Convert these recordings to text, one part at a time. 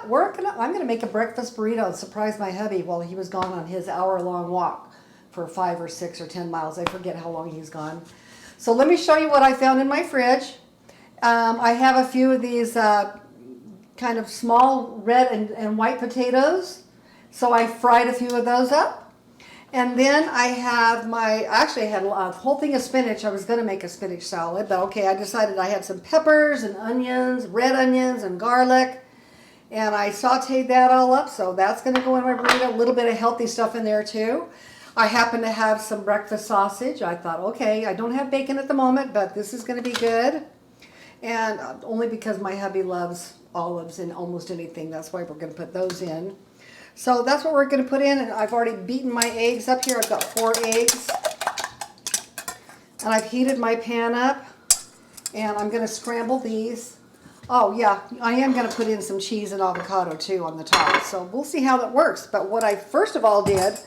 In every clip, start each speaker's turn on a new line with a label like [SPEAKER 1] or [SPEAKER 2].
[SPEAKER 1] I'm gonna make a breakfast burrito and surprise my hubby while he was gone on his hour-long walk for 5 or 6 or 10 miles. I forget how long he's gone. So let me show you what I found in my fridge. I have a few of these kind of small red and white potatoes. So I fried a few of those up. And then I have actually I had a whole thing of spinach. I was going to make a spinach salad, but okay, I decided I had some peppers and onions, red onions and garlic. And I sauteed that all up, so that's going to go in my burrito. A little bit of healthy stuff in there too. I happen to have some breakfast sausage. I thought, okay, I don't have bacon at the moment, but this is going to be good. And only because my hubby loves olives in almost anything. That's why we're going to put those in. So that's what we're going to put in. And I've already beaten my eggs up here. I've got 4 eggs. And I've heated my pan up. And I'm going to scramble these. Oh yeah, I am going to put in some cheese and avocado too on the top. So we'll see how that works. But what I first of all did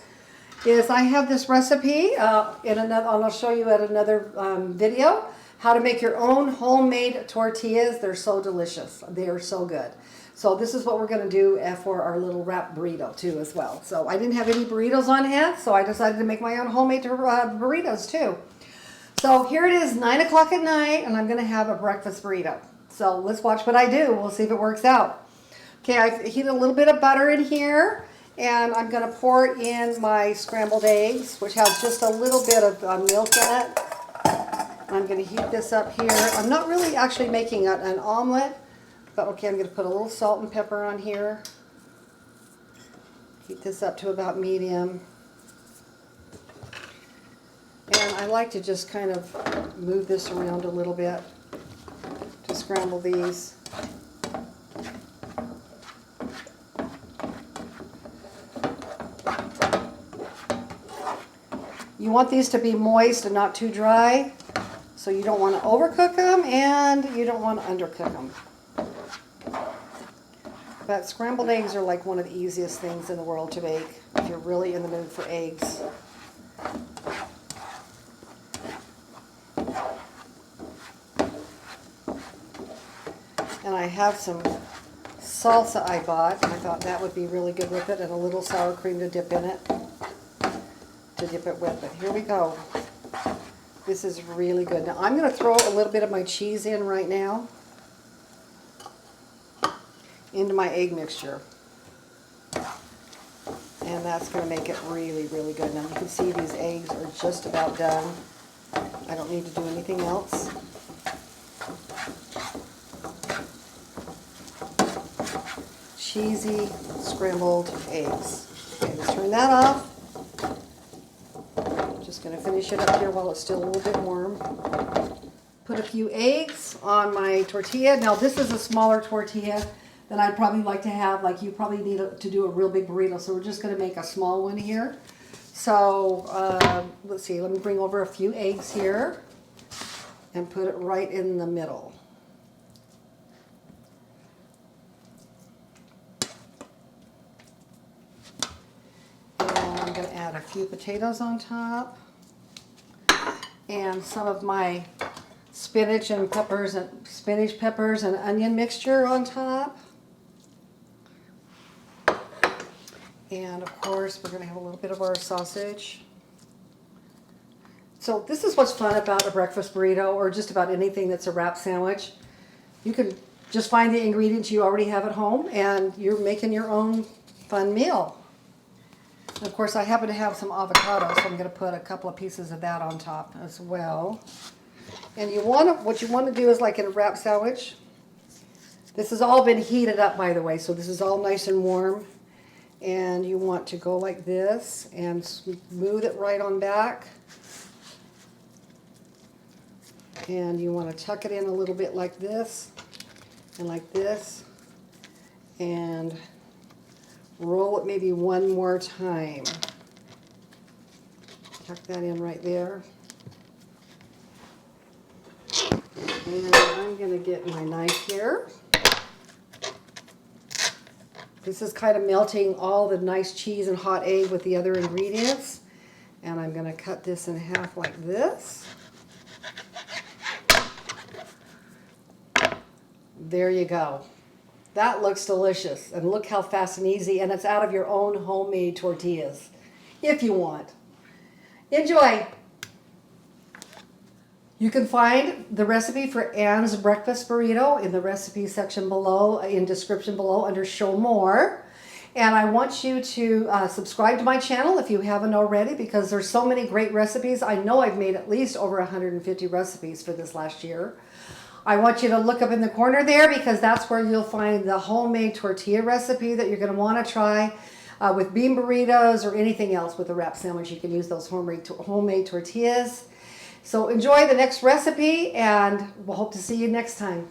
[SPEAKER 1] is I have this recipe I'll show you at another video, how to make your own homemade tortillas. They're so delicious. They are so good. So this is what we're going to do for our little wrap burrito too as well. So I didn't have any burritos on hand, so I decided to make my own homemade burritos too. So here it is, 9 o'clock at night, and I'm going to have a breakfast burrito. So let's watch what I do. We'll see if it works out. Okay, I've heated a little bit of butter in here, and I'm going to pour in my scrambled eggs, which has just a little bit of milk in it. I'm going to heat this up here. I'm not really actually making an omelet, but okay, I'm going to put a little salt and pepper on here. Heat this up to about medium. And I like to just kind of move this around a little bit to scramble these. You want these to be moist and not too dry, so you don't want to overcook them and you don't want to undercook them. But scrambled eggs are like one of the easiest things in the world to make if you're really in the mood for eggs. And I have some salsa I bought. I thought that would be really good with it, and a little sour cream to dip in it. To dip it with. But here we go. This is really good. Now I'm going to throw a little bit of my cheese in right now into my egg mixture. And that's going to make it really, really good. Now you can see these eggs are just about done. I don't need to do anything else. Cheesy scrambled eggs. Okay, let's turn that off. Just going to finish it up here while it's still a little bit warm. Put a few eggs on my tortilla. Now this is a smaller tortilla than I'd probably like to have. Like you probably need to do a real big burrito, so we're just going to make a small one here. So let's see, let me bring over a few eggs here and put it right in the middle. I'm going to add a few potatoes on top and some of my spinach, peppers, and onion mixture on top. And of course, we're going to have a little bit of our sausage. So this is what's fun about a breakfast burrito, or just about anything that's a wrap sandwich. You can just find the ingredients you already have at home, and you're making your own fun meal. And of course, I happen to have some avocado, so I'm going to put a couple of pieces of that on top as well. And what you want to do is, like in a wrap sandwich, this has all been heated up, by the way, so this is all nice and warm. And you want to go like this and smooth it right on back. And you want to tuck it in a little bit like this and like this. And roll it maybe one more time. Tuck that in right there. And I'm going to get my knife here. This is kind of melting all the nice cheese and hot egg with the other ingredients. And I'm going to cut this in half like this. There you go. That looks delicious. And look how fast and easy. And it's out of your own homemade tortillas, if you want. Enjoy. You can find the recipe for Anne's breakfast burrito in the recipe section below, in description below under Show More. And I want you to subscribe to my channel if you haven't already, because there's so many great recipes. I know I've made at least over 150 recipes for this last year. I want you to look up in the corner there, because that's where you'll find the homemade tortilla recipe that you're going to want to try with bean burritos or anything else with a wrap sandwich. You can use those homemade tortillas. So enjoy the next recipe, and we'll hope to see you next time.